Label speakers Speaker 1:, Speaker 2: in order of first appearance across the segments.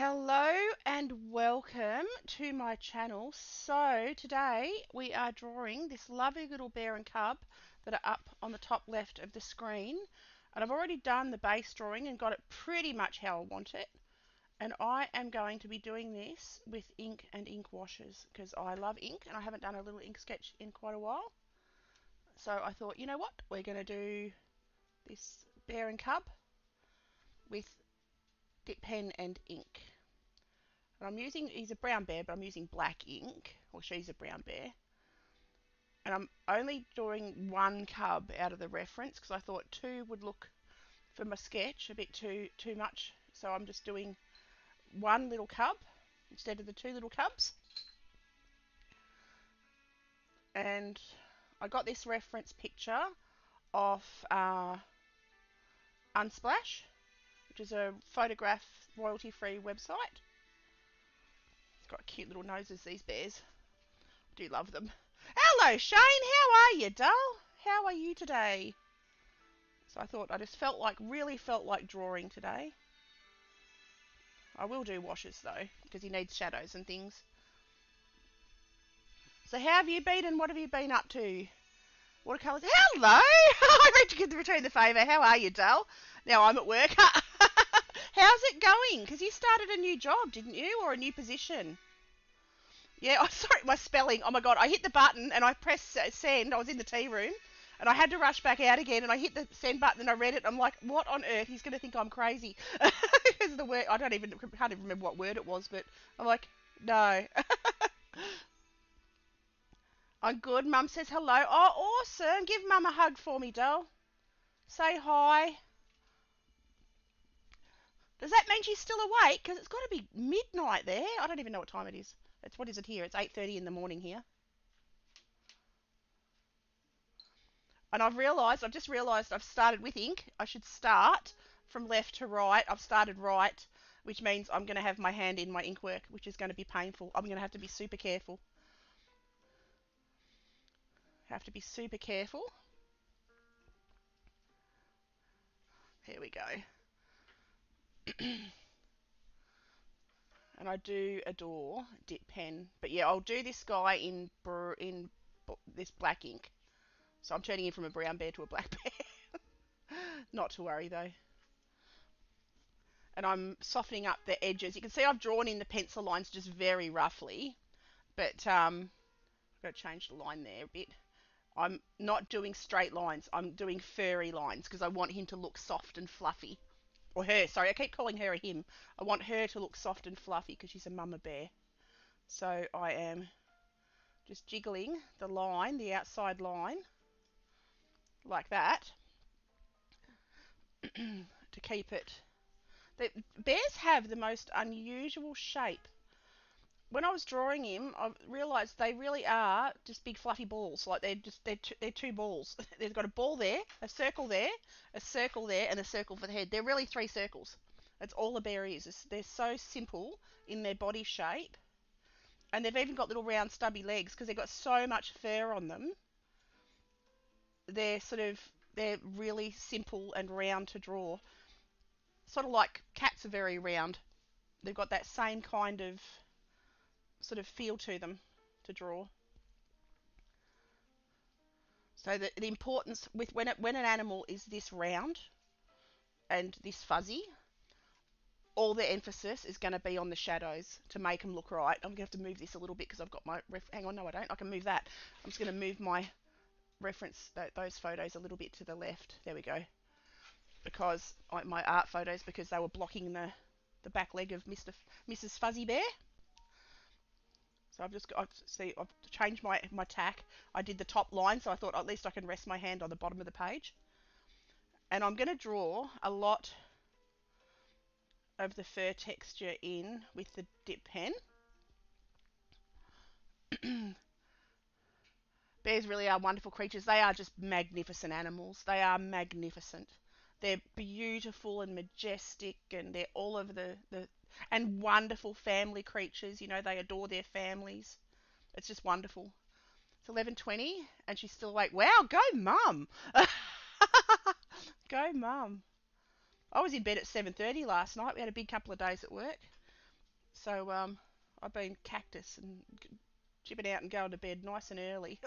Speaker 1: Hello and welcome to my channel. So today we are drawing this lovely little bear and cub that are up on the top left of the screen, and I've already done the base drawing and got it pretty much how I want it, and I am going to be doing this with ink and ink washes because I love ink and I haven't done a little ink sketch in quite a while. So I thought, you know what, we're going to do this bear and cub with dip pen and ink. And he's a brown bear, but I'm using black ink, or she's a brown bear. And I'm only drawing one cub out of the reference because I thought two would look, for my sketch, a bit too much. So I'm just doing one little cub instead of the two little cubs. And I got this reference picture off Unsplash, which is a photograph royalty-free website. It's got cute little noses, these bears. Do love them. Hello, Shane. How are you, doll? How are you today? So I thought I just really felt like drawing today. I will do washes though, because he needs shadows and things. So how have you been and what have you been up to? Watercolours. Hello! I meant to return the favour. How are you, doll? Now I'm at work. How's it going? Because you started a new job, didn't you? Or a new position? Yeah, I'm sorry, my spelling. Oh my god, I hit the button and I pressed send. I was in the tea room and I had to rush back out again and I hit the send button and I read it. I'm like, what on earth? He's going to think I'm crazy. Because of the word, can't even remember what word it was, but I'm like, no. I'm good. Mum says hello. Oh, awesome. Give Mum a hug for me, doll. Say hi. Does that mean she's still awake? Because it's got to be midnight there. I don't even know what time it is. What is it here? It's 8:30 in the morning here. And I've just realised I've started with ink. I should start from left to right. I've started right, which means I'm going to have my hand in my inkwwork, which is going to be painful. I'm going to have to be super careful. Have to be super careful. Here we go. And I do adore dip pen. But yeah, I'll do this guy in this black ink. So I'm turning him from a brown bear to a black bear. Not to worry though. And I'm softening up the edges. You can see I've drawn in the pencil lines just very roughly. But I've got to change the line there a bit. I'm not doing straight lines. I'm doing furry lines because I want him to look soft and fluffy. Or her, sorry, I keep calling her a him. I want her to look soft and fluffy because she's a mama bear. So I am just jiggling the line, the outside line, like that, to keep it. The bears have the most unusual shape. When I was drawing him, I realised they really are just big fluffy balls. Like they're two balls. They've got a ball there, a circle there, a circle there, and a circle for the head. They're really three circles. That's all a bear is. They're so simple in their body shape, and they've even got little round stubby legs because they've got so much fur on them. They're really simple and round to draw. Sort of like cats are very round. They've got that same kind of sort of feel to them to draw. So the importance with when an animal is this round and this fuzzy, all the emphasis is going to be on the shadows to make them look right. I'm going to have to move this a little bit because I've got my hang on, no I don't. I can move that. I'm just going to move my reference those photos a little bit to the left. There we go. Because my art photos, because they were blocking the back leg of Mrs. Fuzzy Bear. So I've changed my tack. I did the top line, so I thought at least I can rest my hand on the bottom of the page. And I'm going to draw a lot of the fur texture in with the dip pen. Bears really are wonderful creatures. They are just magnificent animals. They are magnificent. They're beautiful and majestic, and they're all over and wonderful family creatures. You know, they adore their families. It's just wonderful. It's 11:20 and she's still awake. Wow, go mum. Go mum. I was in bed at 7:30 last night. We had a big couple of days at work. So I've been cactus and chipping out and going to bed nice and early.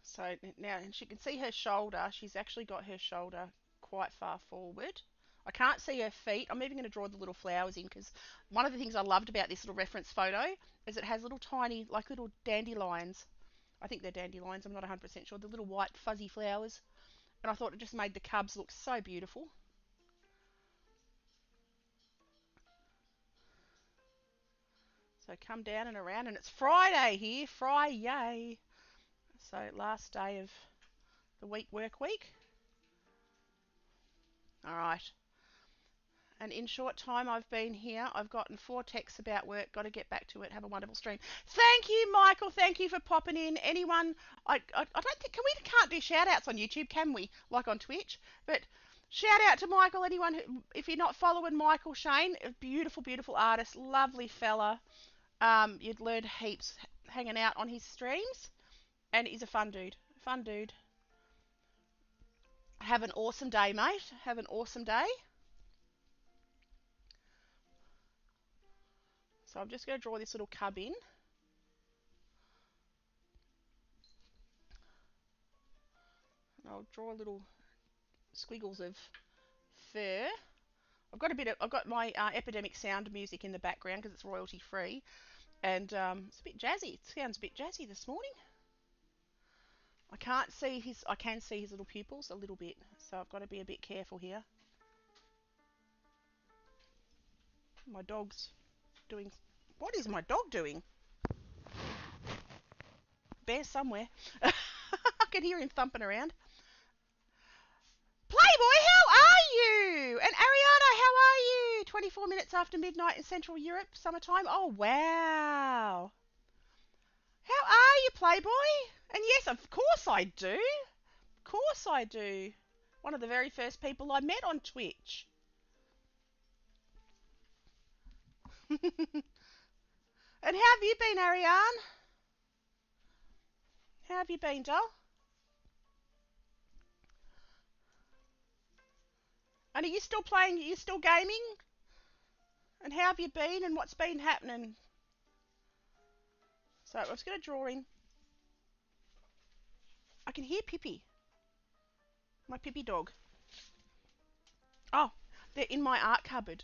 Speaker 1: So now, and she can see her shoulder. She's actually got her shoulder quite far forward. I can't see her feet. I'm even going to draw the little flowers in because one of the things I loved about this little reference photo is it has little tiny, like little dandelions. I think they're dandelions. I'm not 100% sure. The little white fuzzy flowers. And I thought it just made the cubs look so beautiful. So come down and around, and it's Friday here. Friday. So last day of the work week. All right. And in short time I've been here, I've gotten 4 texts about work. Got to get back to it. Have a wonderful stream. Thank you, Michael. Thank you for popping in. Anyone, I don't think can't do shout outs on YouTube, can we? Like on Twitch. But shout out to Michael. Anyone who, if you're not following Michael Shane, a beautiful, beautiful artist, lovely fella. You'd learn heaps hanging out on his streams, and he's a fun dude. Fun dude. Have an awesome day, mate. Have an awesome day. So I'm just going to draw this little cub in. I'll draw little squiggles of fur. I've got my Epidemic Sound music in the background because it's royalty free, and it's a bit jazzy. It sounds a bit jazzy this morning. I can see his little pupils a little bit, so I've got to be a bit careful here. My dog's doing. What is my dog doing? Bear somewhere. I can hear him thumping around. Playboy, how are you? And Ariana, how are you? 24 minutes after midnight in Central Europe, summertime. Oh, wow. How are you, Playboy? And yes, of course I do. Of course I do. One of the very first people I met on Twitch. And how have you been, Ariane? How have you been, doll? And are you still playing? Are you still gaming? And how have you been? And what's been happening? So I was going to draw in. I can hear Pippi. My Pippi dog. Oh, they're in my art cupboard.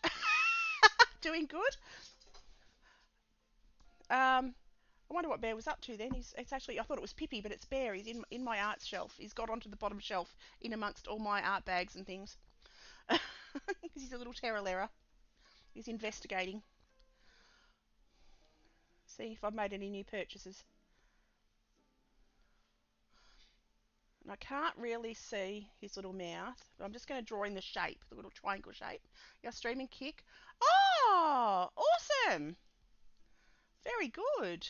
Speaker 1: Doing good. I wonder what Bear was up to then. It's actually, I thought it was Pippi, but it's Bear. He's in my art shelf. He's got onto the bottom shelf in amongst all my art bags and things. Because he's a little terror. He's investigating. See if I've made any new purchases. And I can't really see his little mouth, but I'm just going to draw in the shape, the little triangle shape. Your streaming kick. Oh, awesome. Very good.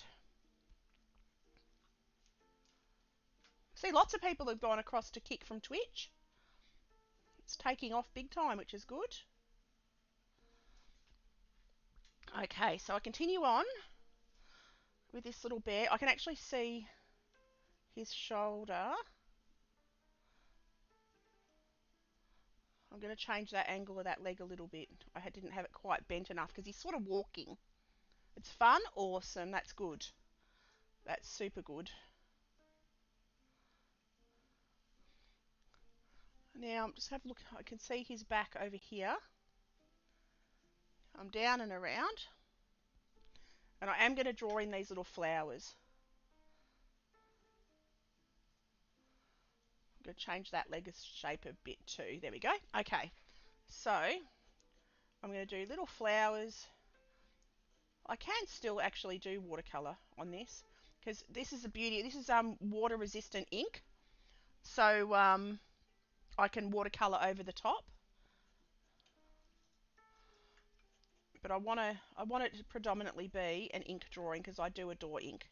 Speaker 1: See, lots of people have gone across to Kick from Twitch. It's taking off big time, which is good. Okay, so I continue on with this little bear. I can actually see his shoulder. I'm going to change that angle of that leg a little bit. I didn't have it quite bent enough because he's sort of walking. It's fun. Awesome. That's good. That's super good. Now, just have a look. I can see his back over here. I'm down and around. And I am going to draw in these little flowers. I'm going to change that leg shape a bit too. There we go. Okay. So, I'm going to do little flowers. I can still actually do watercolour on this because this is the beauty. This is water resistant ink. So, I can watercolour over the top. But I want it to predominantly be an ink drawing because I do adore ink.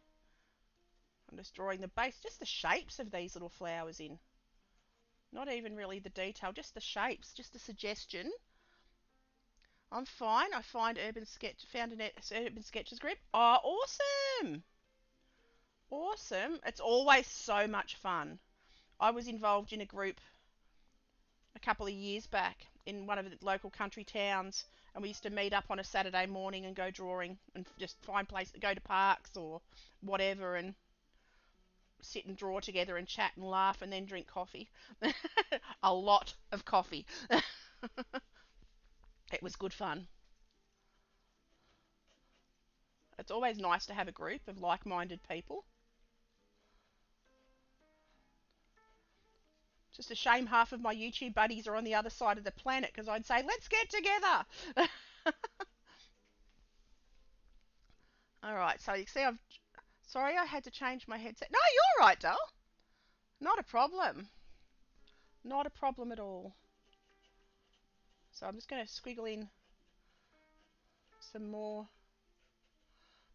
Speaker 1: I'm just drawing the base, just the shapes of these little flowers in. Not even really the detail, just the shapes, just a suggestion. I'm fine. I found Urban Sketches group. Oh, awesome! Awesome. It's always so much fun. I was involved in a group a couple of years back in one of the local country towns, and we used to meet up on a Saturday morning and go drawing and just find places, go to parks or whatever, and sit and draw together and chat and laugh and then drink coffee. A lot of coffee. It was good fun. It's always nice to have a group of like-minded people. It's just a shame half of my YouTube buddies are on the other side of the planet because I'd say, let's get together. All right, so you see, sorry I had to change my headset. No, you're all right, doll. Not a problem. Not a problem at all. So I'm just going to squiggle in some more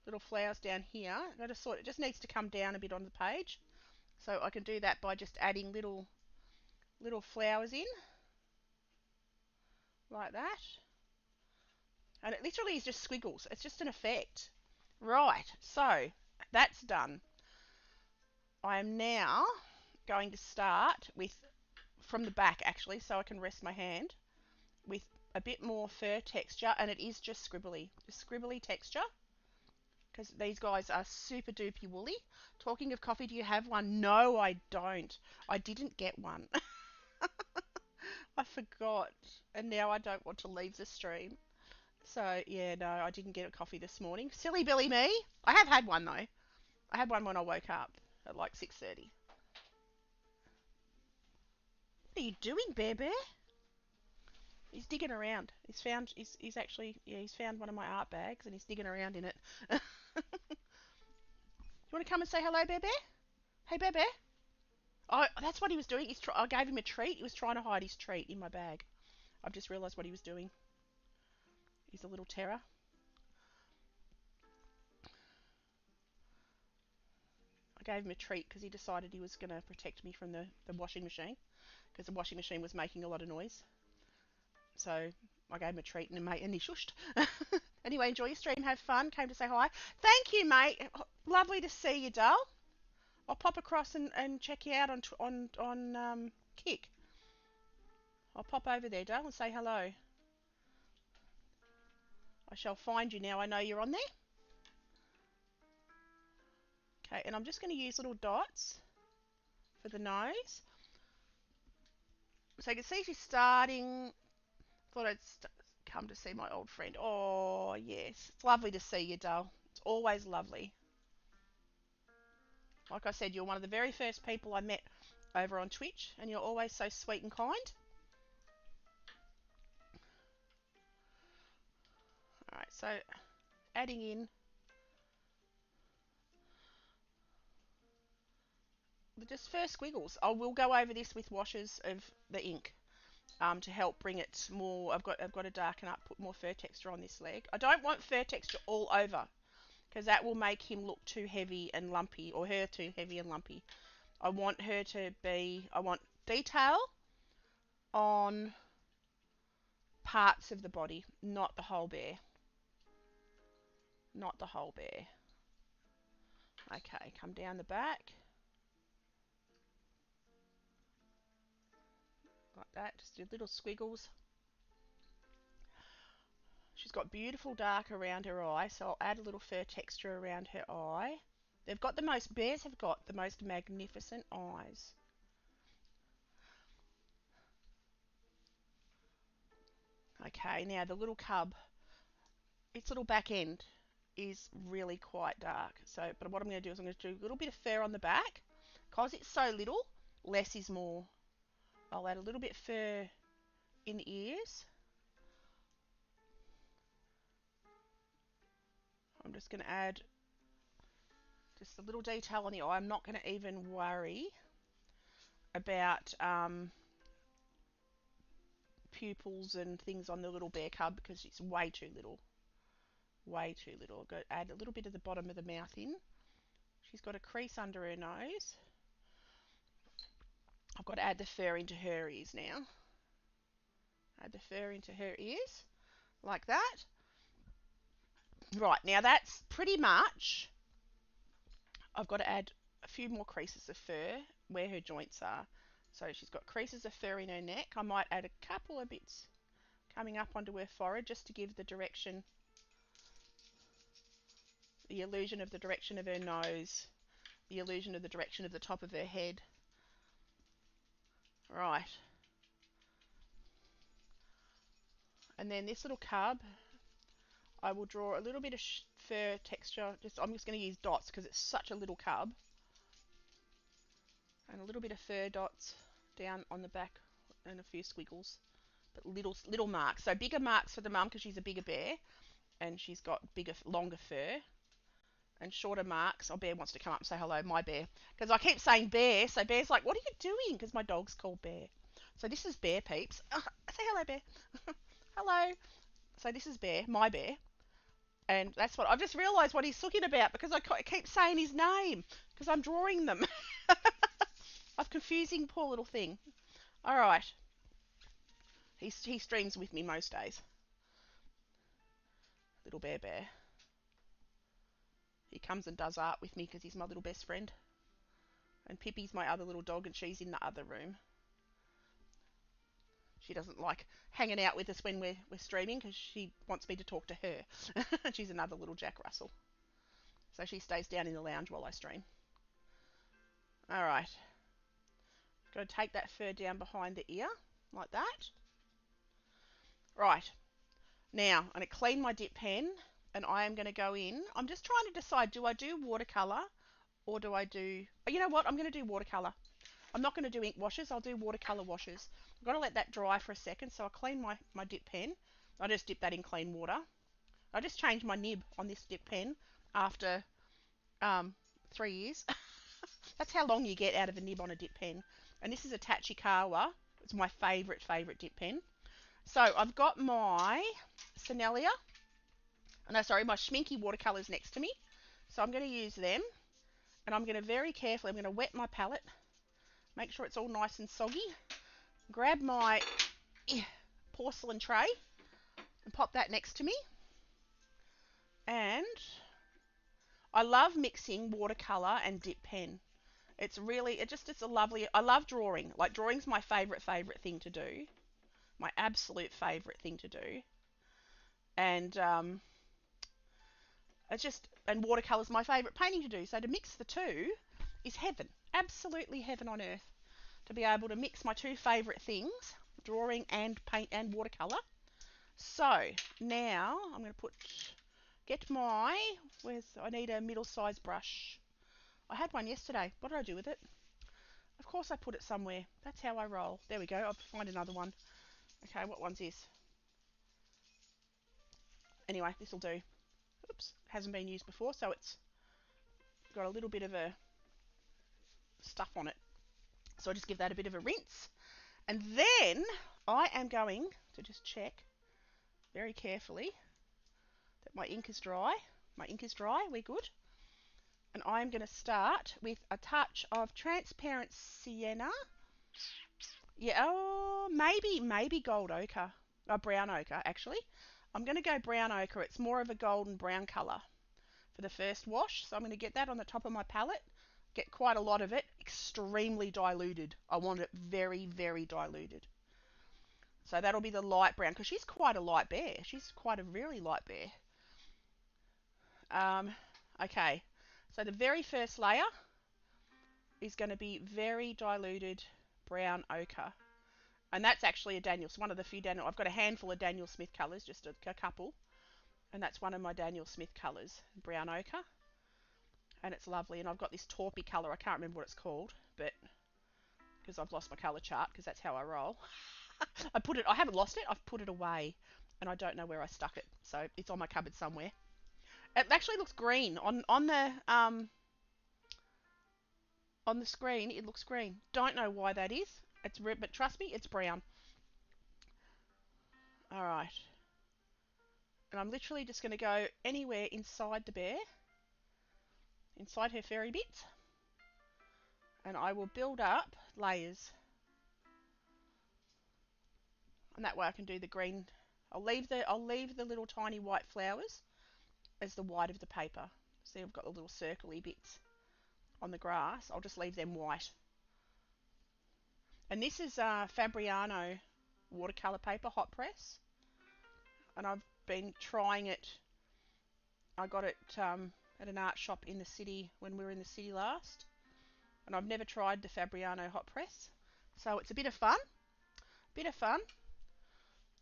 Speaker 1: little flowers down here. I just thought it just needs to come down a bit on the page. So I can do that by just adding little flowers in like that. And it literally is just squiggles. It's just an effect. Right, so that's done. I am now going to start with, from the back actually, so I can rest my hand, with a bit more fur texture, and it is just scribbly texture, because these guys are super duper woolly. Talking of coffee, do you have one? No, I don't. I didn't get one. I forgot, and now I don't want to leave the stream. So yeah, no, I didn't get a coffee this morning. Silly Billy me. I have had one though. I had one when I woke up at like 6:30. What are you doing, Bear Bear? He's digging around. He's actually, yeah, he's found one of my art bags and he's digging around in it. You want to come and say hello, Bear Bear? Hey, Bear Bear. Oh, that's what he was doing. I gave him a treat. He was trying to hide his treat in my bag. I've just realised what he was doing. He's a little terror. I gave him a treat because he decided he was going to protect me from the washing machine, because the washing machine was making a lot of noise. So I gave him a treat and he shushed. Anyway, enjoy your stream. Have fun. Came to say hi. Thank you, mate. Lovely to see you, doll. I'll pop across and check you out on Kick. I'll pop over there, doll, and say hello. I shall find you now. I know you're on there. Okay, and I'm just going to use little dots for the nose. So you can see she's starting. Thought I'd come to see my old friend. Oh, yes. It's lovely to see you, doll. It's always lovely. Like I said, you're one of the very first people I met over on Twitch, and you're always so sweet and kind. Alright, so adding in just first squiggles. I will go over this with washes of the ink to help bring it more. I've got to darken up, put more fur texture on this leg. I don't want fur texture all over, because that will make him look too heavy and lumpy, or her too heavy and lumpy. I want detail on parts of the body, not the whole bear. Not the whole bear. Okay, come down the back. Like that, just do little squiggles. She's got beautiful dark around her eye, so I'll add a little fur texture around her eye. Bears have got the most magnificent eyes. Okay, now the little cub, its little back end is really quite dark. So, but what I'm going to do is I'm going to do a little bit of fur on the back. Because it's so little, less is more. I'll add a little bit of fur in the ears. I'm just going to add just a little detail on the eye. I'm not going to even worry about pupils and things on the little bear cub, because it's way too little. Way too little. I've got to add a little bit of the bottom of the mouth in. She's got a crease under her nose. I've got to add the fur into her ears now. Add the fur into her ears, like that. Right, now that's pretty much. I've got to add a few more creases of fur where her joints are. So she's got creases of fur in her neck. I might add a couple of bits coming up onto her forehead just to give the direction, the illusion of the direction of her nose, the illusion of the direction of the top of her head. Right. And then this little cub, I will draw a little bit of fur texture. I'm just going to use dots because it's such a little cub. And a little bit of fur dots down on the back and a few squiggles. But little marks. So bigger marks for the mum because she's a bigger bear and she's got bigger, longer fur. And shorter marks. Oh, Bear wants to come up and say hello, my Bear. Because I keep saying Bear, so Bear's like, what are you doing? Because my dog's called Bear. So this is Bear, peeps. Say hello, Bear. Hello. So this is Bear, my Bear. And that's what I've just realised what he's looking about because I keep saying his name because I'm drawing them. I'm confusing poor little thing. All right. He streams with me most days. Little Bear. He comes and does art with me because he's my little best friend. And Pippi's my other little dog and she's in the other room. She doesn't like hanging out with us when we're streaming because she wants me to talk to her. She's another little Jack Russell. So she stays down in the lounge while I stream. All right. Got to take that fur down behind the ear like that. Right. Now, I'm going to clean my dip pen and I am going to go in. I'm just trying to decide, do I do watercolour or do I do... Oh, you know what? I'm going to do watercolour. I'm not going to do ink washes. I'll do watercolour washes. I've got to let that dry for a second. So I'll clean my dip pen. I just dip that in clean water. I just changed my nib on this dip pen after 3 years. That's how long you get out of a nib on a dip pen. And this is a Tachikawa. It's my favourite dip pen. So I've got my Sennelier. No, sorry, my Schminky watercolours next to me. So I'm going to use them. And I'm going to very carefully, I'm going to wet my palette. Make sure it's all nice and soggy. Grab my porcelain tray and pop that next to me. And I love mixing watercolour and dip pen. It's a lovely, I love drawing. Like drawing's my favourite thing to do. My absolute favourite thing to do. And and watercolour's my favourite painting to do. So to mix the two is heaven. Absolutely heaven on earth. To be able to mix my two favourite things, drawing and paint and watercolour. So now I'm going to I need a middle-sized brush. I had one yesterday. What did I do with it? Of course I put it somewhere. That's how I roll. There we go. I'll find another one. Okay, what one's this? Anyway, this will do. Oops, hasn't been used before, so it's got a little bit of a stuff on it. So I just give that a bit of a rinse. And then I am going to just check very carefully that my ink is dry. My ink is dry, we're good. And I'm going to start with a touch of transparent sienna. Yeah, oh, maybe gold ochre. Brown ochre, actually. I'm going to go brown ochre. It's more of a golden brown colour for the first wash. So I'm going to get that on the top of my palette. Get quite a lot of it. Extremely diluted. I want it very, very diluted. So that'll be the light brown, because she's quite a light bear. She's quite a really light bear. Okay, so the very first layer is going to be very diluted brown ochre. And that's actually a Daniel, one of the few Daniel. I've got a handful of Daniel Smith colours, just a couple. And that's one of my Daniel Smith colours, brown ochre. And it's lovely. And I've got this taupey colour, I can't remember what it's called, but because I've lost my colour chart, because that's how I roll. I haven't lost it, I've put it away. And I don't know where I stuck it. So it's on my cupboard somewhere. It actually looks green. On the screen, it looks green. Don't know why that is. But trust me, it's brown. Alright. And I'm literally just going to go anywhere inside the bear. Inside her furry bits. And I will build up layers. And that way I can do the green. I'll leave the little tiny white flowers as the white of the paper. See, I've got the little circly bits on the grass. I'll just leave them white. And this is Fabriano watercolour paper, hot press. And I've been trying it. I got it at an art shop in the city when we were in the city last. And I've never tried the Fabriano hot press. So it's a bit of fun. Bit of fun.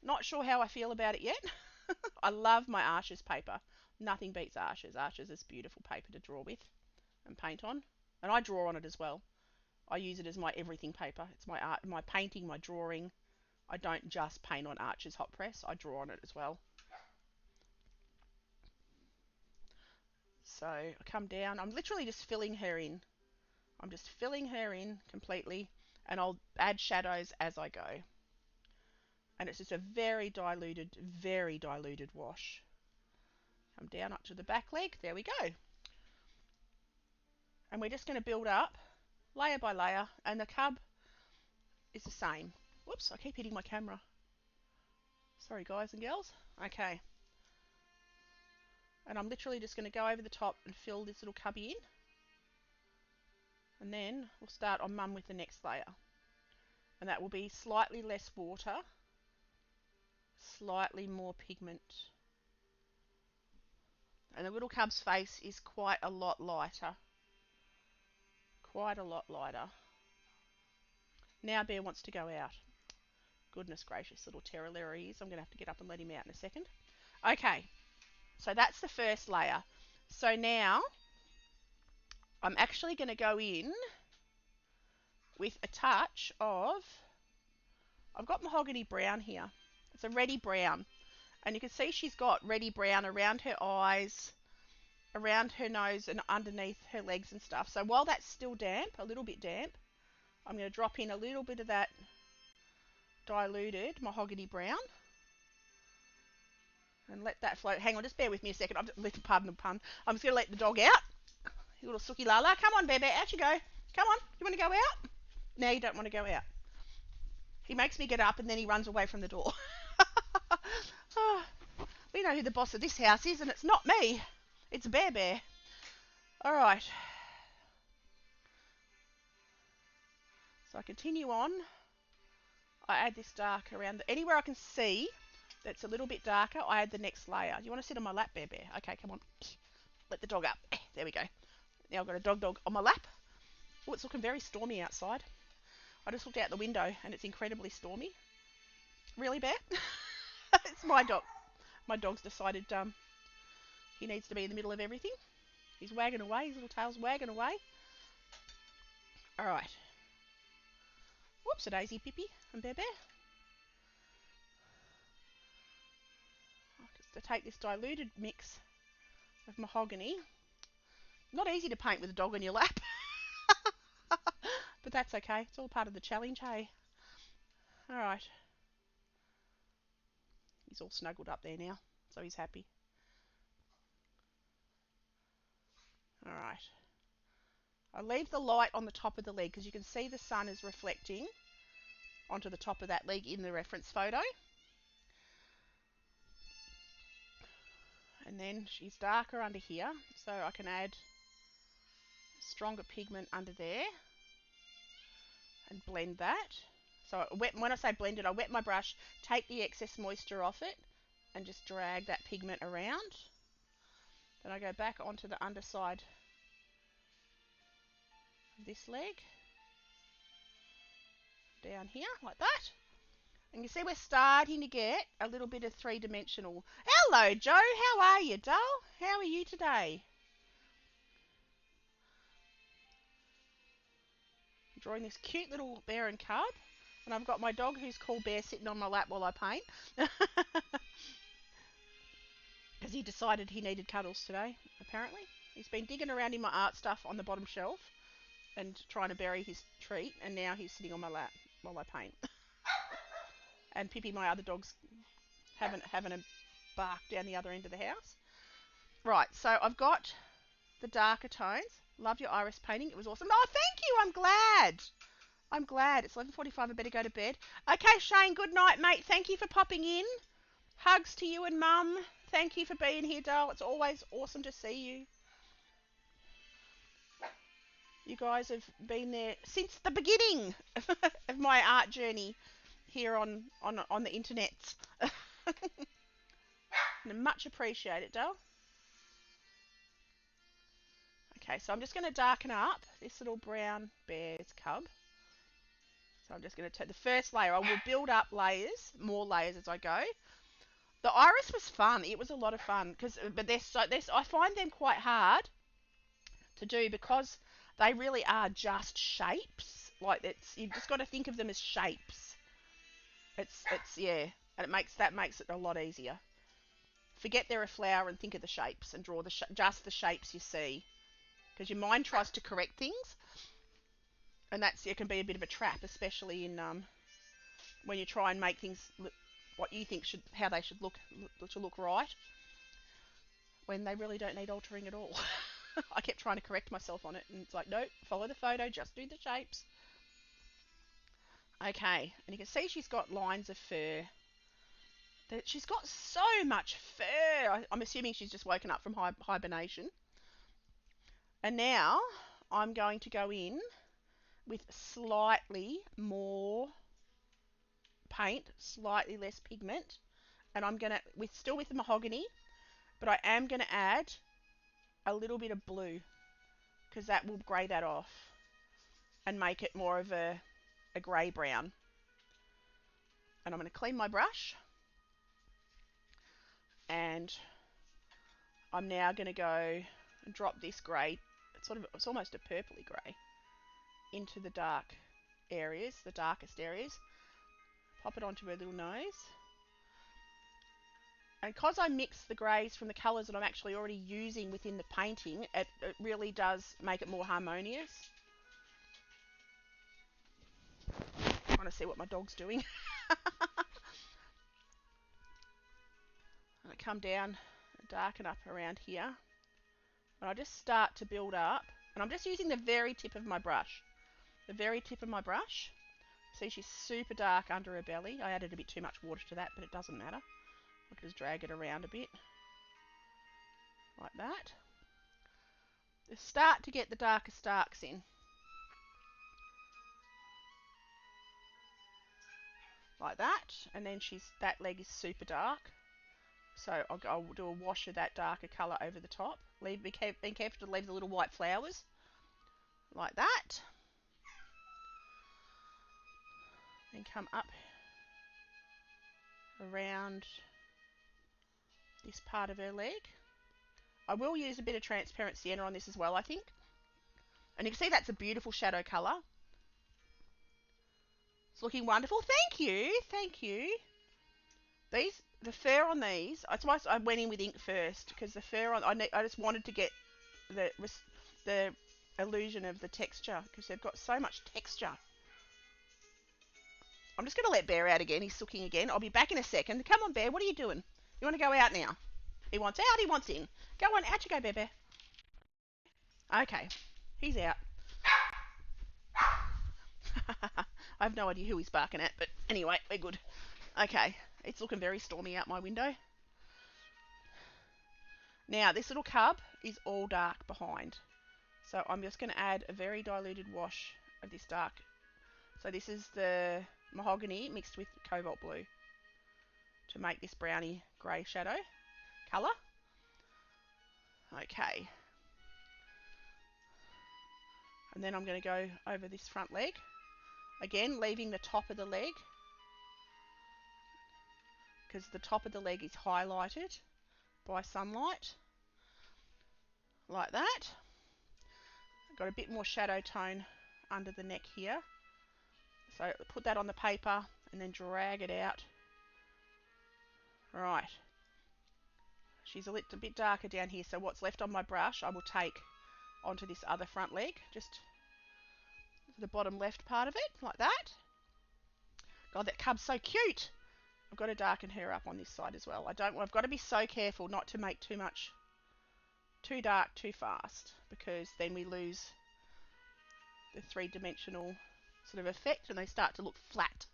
Speaker 1: Not sure how I feel about it yet. I love my Arches paper. Nothing beats Arches. Arches is beautiful paper to draw with and paint on. And I draw on it as well. I use it as my everything paper. It's my art, my painting, my drawing. I don't just paint on Arches hot press. I draw on it as well. So I come down. I'm literally just filling her in. I'm just filling her in completely, and I'll add shadows as I go. And it's just a very diluted wash. Come down up to the back leg. There we go. And we're just going to build up layer by layer, and the cub is the same. Whoops, I keep hitting my camera. Sorry guys and girls. Okay. And I'm literally just going to go over the top and fill this little cubby in. And then we'll start on Mum with the next layer. And that will be slightly less water, slightly more pigment. And the little cub's face is quite a lot lighter. Quite a lot lighter. Now Bear wants to go out. Goodness gracious, little terror he is. I'm going to have to get up and let him out in a second. Okay, so that's the first layer. So now I'm actually going to go in with a touch of, I've got mahogany brown here. It's a reddy brown. And you can see she's got reddy brown around her eyes, around her nose and underneath her legs and stuff. So while that's still damp, a little bit damp, I'm going to drop in a little bit of that diluted mahogany brown and let that float. Hang on, just bear with me a second. Pardon the pun. I'm just going to let the dog out. You little Suki Lala. Come on, Bear Bear. Out you go. Come on. You want to go out? No, you don't want to go out. He makes me get up and then he runs away from the door. Oh, we know who the boss of this house is, and it's not me. It's Bear Bear. All right. So I continue on. I add this dark around anywhere I can see that's a little bit darker. I add the next layer. Do you want to sit on my lap, Bear Bear? Okay, come on. Let the dog up. There we go. Now I've got a dog on my lap. Oh, it's looking very stormy outside. I just looked out the window and it's incredibly stormy. Really, Bear? It's my dog. My dog's decided he needs to be in the middle of everything. He's wagging away. His little tail's wagging away. All right. Whoops-a-daisy, Pippi and Bear Bear. Just to take this diluted mix of mahogany. Not easy to paint with a dog on your lap. But that's okay. It's all part of the challenge, hey? All right. He's all snuggled up there now, so he's happy. All right. I leave the light on the top of the leg because you can see the sun is reflecting onto the top of that leg in the reference photo. And then she's darker under here, so I can add stronger pigment under there and blend that. So when I say blend it, I wet my brush, take the excess moisture off it and just drag that pigment around. Then I go back onto the underside of this leg, down here like that. And you see we're starting to get a little bit of three-dimensional. Hello, Joe. How are you, doll? How are you today? I'm drawing this cute little bear and cub. And I've got my dog who's called Bear sitting on my lap while I paint. Because he decided he needed cuddles today, apparently. He's been digging around in my art stuff on the bottom shelf and trying to bury his treat. And now he's sitting on my lap while I paint. And Pippi, my other dog's having a bark down the other end of the house. Right, so I've got the darker tones. Love your iris painting. It was awesome. Oh, thank you. I'm glad. I'm glad. It's 11:45. I better go to bed. Okay, Shane, good night, mate. Thank you for popping in. Hugs to you and Mum. Thank you for being here, doll. It's always awesome to see you. You guys have been there since the beginning of my art journey here on the internet. Much appreciated, Dale. Okay, so I'm just going to darken up this little brown bear's cub. So I'm just going to take the first layer. I will build up layers, more layers as I go. The iris was fun. It was a lot of fun but I find them quite hard to do because they really are just shapes. Like you've just got to think of them as shapes. It's yeah, and that makes it a lot easier. Forget they're a flower and think of the shapes and draw just the shapes you see, because your mind tries to correct things, and it can be a bit of a trap, especially in when you try and make things look what you think how they should look to look right, when they really don't need altering at all. I kept trying to correct myself on it, and it's like, no, follow the photo, just do the shapes. Okay, and you can see she's got lines of fur. She's got so much fur. I'm assuming she's just woken up from hibernation. And now I'm going to go in with slightly more paint, slightly less pigment, and I'm going to, still with the mahogany, but I am going to add a little bit of blue, because that will grey that off and make it more of a grey brown. And I'm going to clean my brush, and I'm now going to go and drop this grey, it's almost a purpley grey, into the dark areas, the darkest areas. Pop it onto her little nose. And because I mix the greys from the colours that I'm actually already using within the painting, it really does make it more harmonious. I want to see what my dog's doing. I come down and darken up around here. And I just start to build up. And I'm just using the very tip of my brush. The very tip of my brush. See, she's super dark under her belly. I added a bit too much water to that, but it doesn't matter. I can just drag it around a bit. Like that. Just start to get the darkest darks in. Like that. And then that leg is super dark. So I'll do a wash of that darker colour over the top. Be careful to leave the little white flowers. Like that. And come up around this part of her leg. I will use a bit of transparent sienna on this as well, I think. And you can see that's a beautiful shadow colour. It's looking wonderful. Thank you. Thank you. The fur on these, that's why I went in with ink first, because the fur on, I just wanted to get the illusion of the texture, because they've got so much texture. I'm just going to let Bear out again. He's sooking again. I'll be back in a second. Come on, Bear. What are you doing? You want to go out now? He wants out. He wants in. Go on. Out you go, Bear Bear. Okay. He's out. I have no idea who he's barking at, but anyway, we're good. Okay. It's looking very stormy out my window. Now, this little cub is all dark behind. So I'm just going to add a very diluted wash of this dark. So this is the mahogany mixed with cobalt blue to make this browny grey shadow colour. Okay. And then I'm going to go over this front leg. Again, leaving the top of the leg, because the top of the leg is highlighted by sunlight. Like that. Got a bit more shadow tone under the neck here. So put that on the paper and then drag it out. Right. She's a little bit darker down here, so what's left on my brush I will take onto this other front leg, just the bottom left part of it, like that. God, that cub's so cute. I've got to darken her up on this side as well. I've got to be so careful not to make too dark too fast, because then we lose the three-dimensional sort of effect and they start to look flat.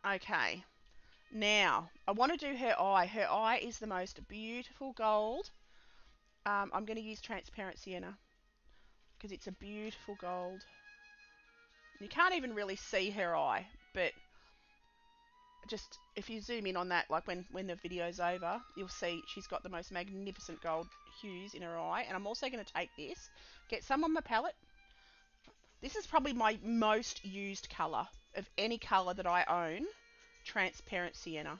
Speaker 1: Okay. Now, I want to do her eye. Her eye is the most beautiful gold. I'm going to use transparent sienna because it's a beautiful gold. You can't even really see her eye, but just if you zoom in on that, like when the video's over, you'll see she's got the most magnificent gold hues in her eye. And I'm also going to take this, get some on my palette. This is probably my most used colour of any colour that I own, transparent sienna.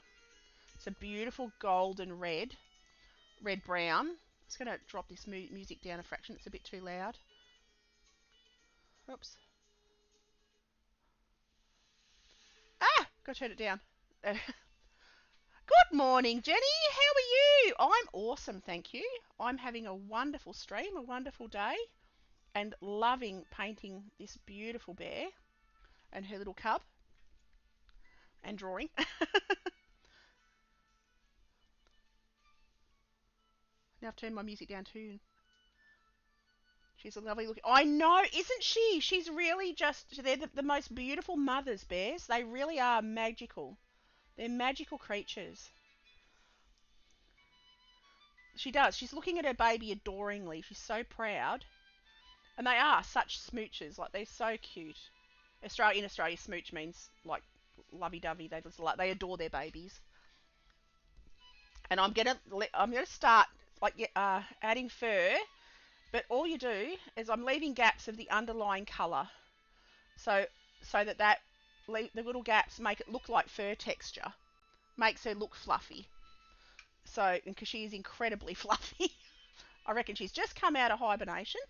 Speaker 1: It's a beautiful golden red, red-brown. I'm just going to drop this music down a fraction, it's a bit too loud. Oops. Ah! Got to turn it down. Good morning, Jenny. How are you? I'm awesome, thank you. I'm having a wonderful stream, a wonderful day, and loving painting this beautiful bear and her little cub and drawing. Now I've turned my music down too. She's a lovely looking. I know, isn't she? She's really just. They're the most beautiful mothers, bears. They really are magical. They're magical creatures. She does. She's looking at her baby adoringly. She's so proud. And they are such smooches. Like, they're so cute. In Australia, smooch means like lovey-dovey. They adore their babies. And I'm gonna start like adding fur, but all you do is I'm leaving gaps of the underlying colour, so that the little gaps make it look like fur texture, makes her look fluffy. So because she is incredibly fluffy, I reckon she's just come out of hibernation,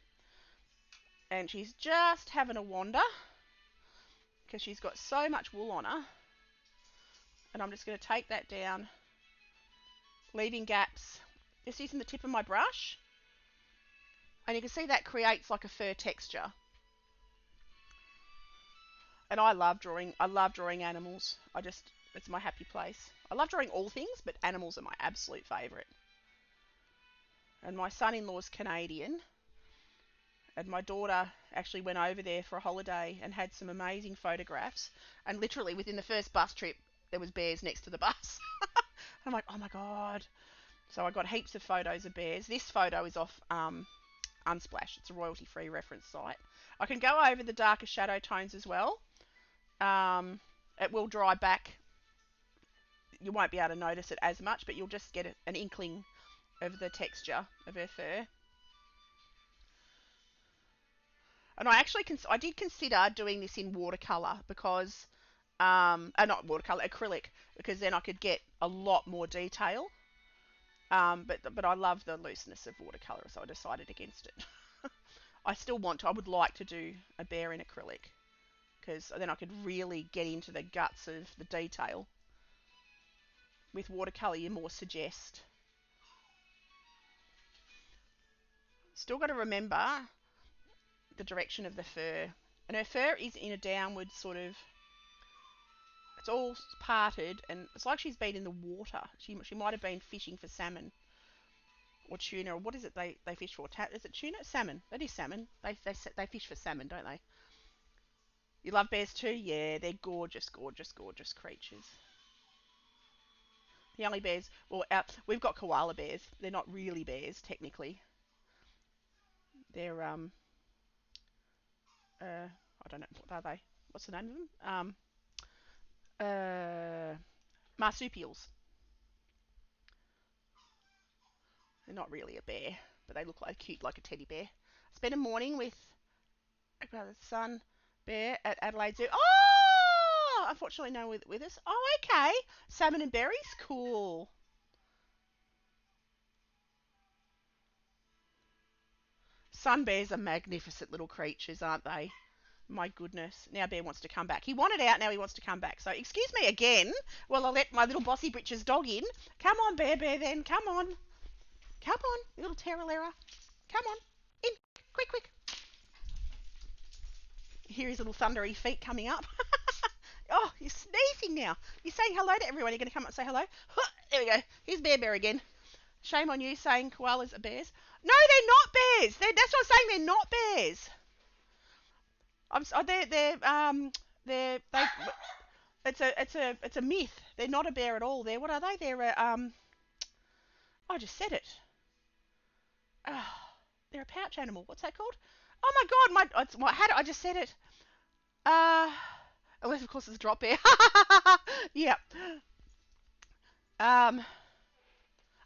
Speaker 1: and she's just having a wander because she's got so much wool on her. And I'm just going to take that down, leaving gaps, just using the tip of my brush. And you can see that creates like a fur texture. And I love drawing animals. It's my happy place. I love drawing all things, but animals are my absolute favourite. And my son-in-law's Canadian, and my daughter actually went over there for a holiday and had some amazing photographs. And literally within the first bus trip, there was bears next to the bus. I'm like, oh my god. So I got heaps of photos of bears. This photo is off Unsplash. It's a royalty-free reference site. I can go over the darker shadow tones as well. It will dry back. You won't be able to notice it as much, but you'll just get an inkling of the texture of her fur. And I did consider doing this in watercolor because, not watercolor, acrylic, because then I could get a lot more detail. But I love the looseness of watercolor, so I decided against it. I would like to do a bear in acrylic, because then I could really get into the guts of the detail. With watercolor, you more suggest. Still got to remember the direction of the fur. And her fur is in a downward sort of, it's all parted, and it's like she's been in the water. She might have been fishing for salmon or tuna, or what is it they fish for? Is it tuna? Salmon. That is salmon. They fish for salmon, don't they? You love bears too? Yeah, they're gorgeous, gorgeous, gorgeous creatures. The only bears, well, we've got koala bears. They're not really bears, technically. They're, I don't know, what are they? What's the name of them? Marsupials. They're not really a bear, but they look like cute, like a teddy bear. I spent a morning with the sun bear at Adelaide Zoo. Oh, unfortunately, no with us. Oh, okay. Salmon and berries, cool. Sun bears are magnificent little creatures, aren't they? My goodness. Now Bear wants to come back. He wanted out, now he wants to come back. So excuse me again while I let my little bossy britches dog in. Come on, Bear then. Come on. Come on, you little Terralera. Come on. In. Quick, quick. Hear his little thundery feet coming up. Oh, you're sneezing now. You're saying hello to everyone. You're going to come up and say hello? There we go. Here's Bear again. Shame on you saying koalas are bears. No, they're not bears. That's what I'm saying. They're not bears. It's a myth. They're not a bear at all. What are they? I just said it. Oh, they're a pouch animal. What's that called? Oh my god, I just said it. Uh, unless of course it's a drop bear. Yep.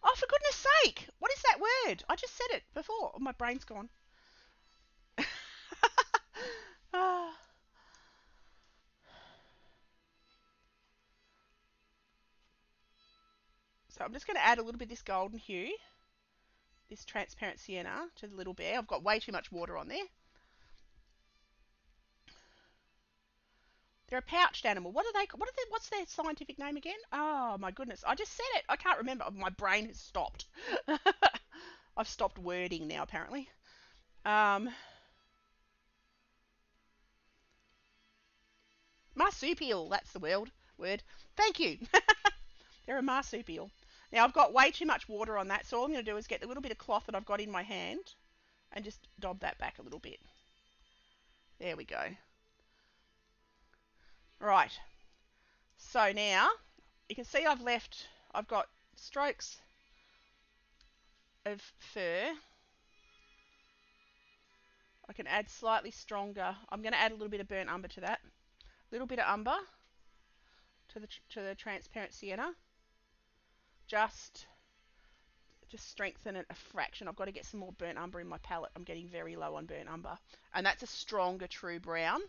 Speaker 1: Oh, for goodness sake! What is that word? I just said it before. Oh, my brain's gone. Ah, so I'm just going to add a little bit of this golden hue, this transparent sienna to the little bear. I've got way too much water on there. They're a pouched animal. What are they? What's their scientific name again? Oh my goodness! I just said it. I can't remember. My brain has stopped. I've stopped wording now apparently. Um, marsupial. That's the word. Thank you. They're a marsupial. Now I've got way too much water on that, so all I'm going to do is get the little bit of cloth that I've got in my hand and just dob that back a little bit. There we go. Right. So now you can see I've got strokes of fur. I can add slightly stronger. I'm going to add a little bit of burnt umber to that. A little bit of umber to the transparent sienna. Just strengthen it a fraction. I've got to get some more burnt umber in my palette. I'm getting very low on burnt umber. And that's a stronger true brown.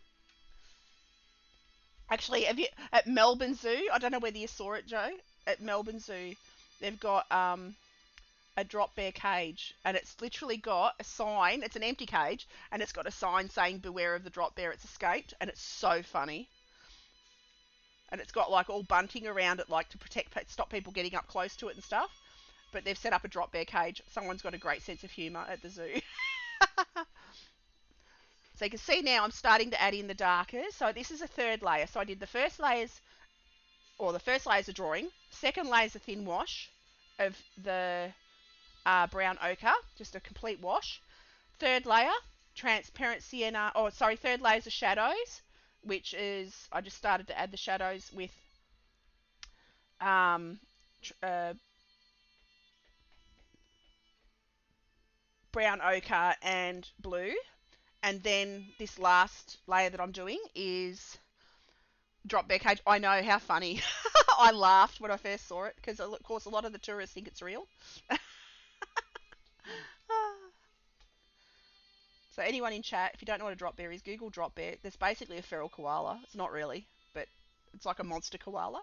Speaker 1: Actually, have you at Melbourne Zoo? I don't know whether you saw it, Joe. At Melbourne Zoo, they've got a drop bear cage, and it's literally got a sign. It's an empty cage, and it's got a sign saying "Beware of the drop bear. It's escaped," and it's so funny. And it's got like all bunting around it, like to stop people getting up close to it and stuff. But they've set up a drop bear cage. Someone's got a great sense of humour at the zoo. So you can see now I'm starting to add in the darkers. So this is a third layer. So I did the first layers, or the first layer is a drawing. Second layer is a thin wash of the brown ochre, just a complete wash. Third layer, transparent sienna, third layer is the shadows, which is, I just started to add the shadows with brown ochre and blue. And then this last layer that I'm doing is drop bear cage. I know, how funny. I laughed when I first saw it because, of course, a lot of the tourists think it's real. So anyone in chat, if you don't know what a drop bear is, Google drop bear. There's basically a feral koala. It's not really, but it's like a monster koala,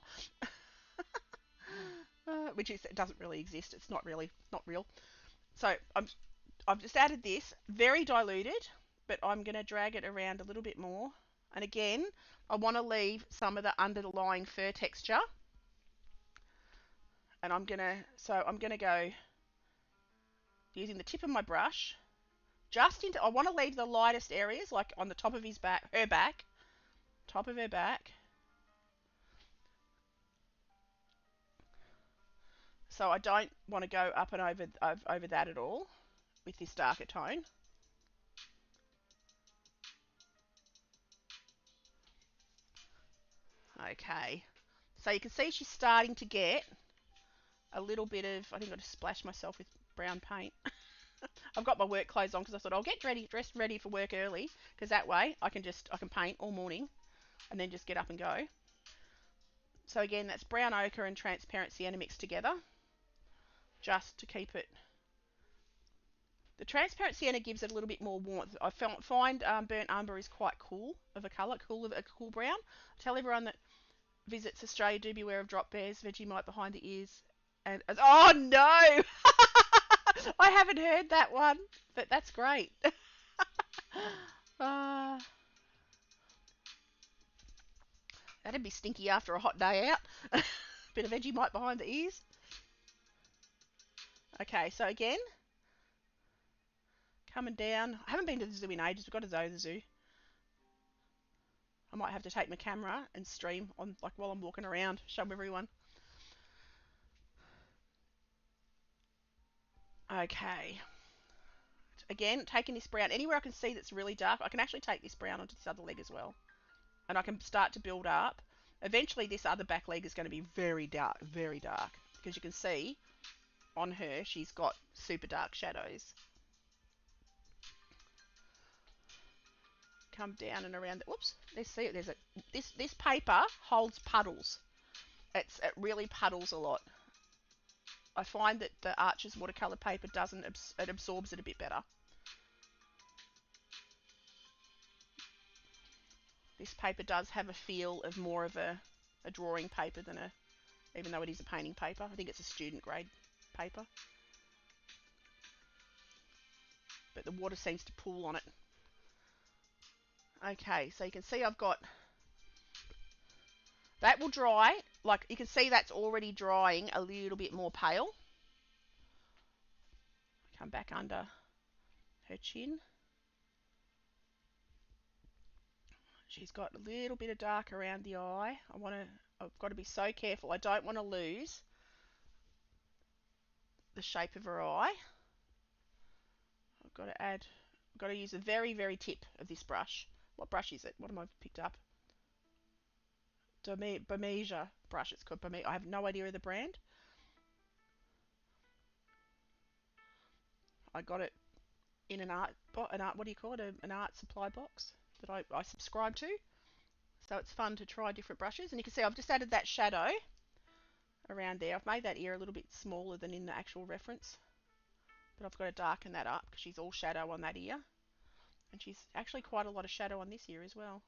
Speaker 1: it doesn't really exist. It's not real. So I've just added this, very diluted, but I'm going to drag it around a little bit more. And again, I want to leave some of the underlying fur texture. And I'm going to go using the tip of my brush I want to leave the lightest areas, like on the top of top of her back. So I don't want to go up and over that at all with this darker tone. Okay, so you can see she's starting to get a little bit of, I think I just splashed myself with brown paint. I've got my work clothes on because I thought I'll get dressed ready for work early, because that way I can paint all morning and then just get up and go. So again, that's brown ochre and transparent sienna mixed together, just to keep it. The transparent sienna gives it a little bit more warmth. I find burnt umber is quite cool of a colour, a cool brown. I tell everyone that visits Australia, do beware of drop bears, Vegemite behind the ears. And oh no! I haven't heard that one, but that's great. uh, That'd be stinky after a hot day out. Bit of Vegemite behind the ears. Okay, so again, coming down. I haven't been to the zoo in ages. We've got to go to the zoo. I might have to take my camera and stream on, like, while I'm walking around, show everyone. Okay. Again, taking this brown anywhere I can see that's really dark. I can actually take this brown onto this other leg as well, and I can start to build up. Eventually, this other back leg is going to be very dark, because you can see on her she's got super dark shadows. come down and around. Whoops, let's see. This paper holds puddles. It really puddles a lot. I find that the Arches watercolor paper doesn't. It absorbs it a bit better. This paper does have a feel of more of a drawing paper than even though it is a painting paper. I think it's a student grade paper. But the water seems to pool on it. Okay, so you can see I've got, that will dry. Like you can see that's already drying a little bit more pale. Come back under her chin. She's got a little bit of dark around the eye. I've got to be so careful. I don't want to lose the shape of her eye. I've got to use the very, very tip of this brush. What brush is it? What am I picked up? Bemisia brush. It's called Bemisia. I have no idea of the brand. I got it in an art. What do you call it? An art supply box that I subscribe to. So it's fun to try different brushes. And you can see I've just added that shadow around there. I've made that ear a little bit smaller than in the actual reference. But I've got to darken that up because she's all shadow on that ear. And she's actually quite a lot of shadow on this ear as well.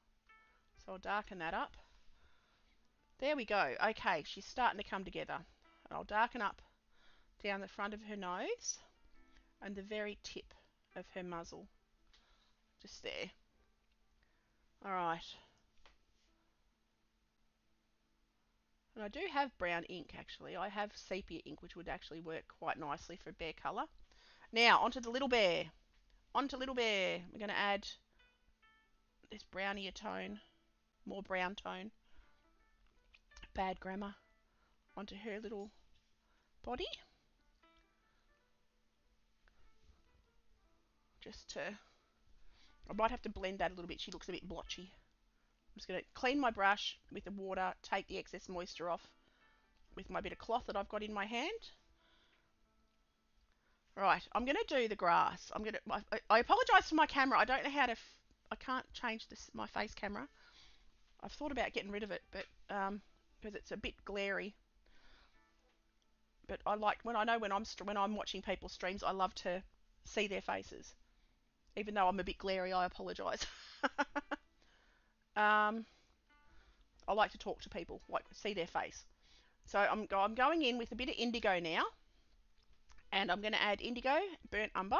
Speaker 1: So I'll darken that up. There we go. Okay, she's starting to come together. And I'll darken up down the front of her nose and the very tip of her muzzle. Just there. Alright. And I do have brown ink actually. I have sepia ink which would actually work quite nicely for bear colour. Now onto the little bear. Onto little bear. We're going to add this brownier tone. More brown tone. Bad grammar. Onto her little body. I might have to blend that a little bit. She looks a bit blotchy. I'm just going to clean my brush with the water, take the excess moisture off with my bit of cloth that I've got in my hand. Right, I'm going to do the grass. I apologise for my camera. I don't know how to. I can't change my face camera. I've thought about getting rid of it, but because it's a bit glary. But I like when I'm watching people's streams, I love to see their faces. Even though I'm a bit glary, I apologise. I like to talk to people, like see their face. So I'm going in with a bit of indigo now, and I'm going to add indigo, burnt umber.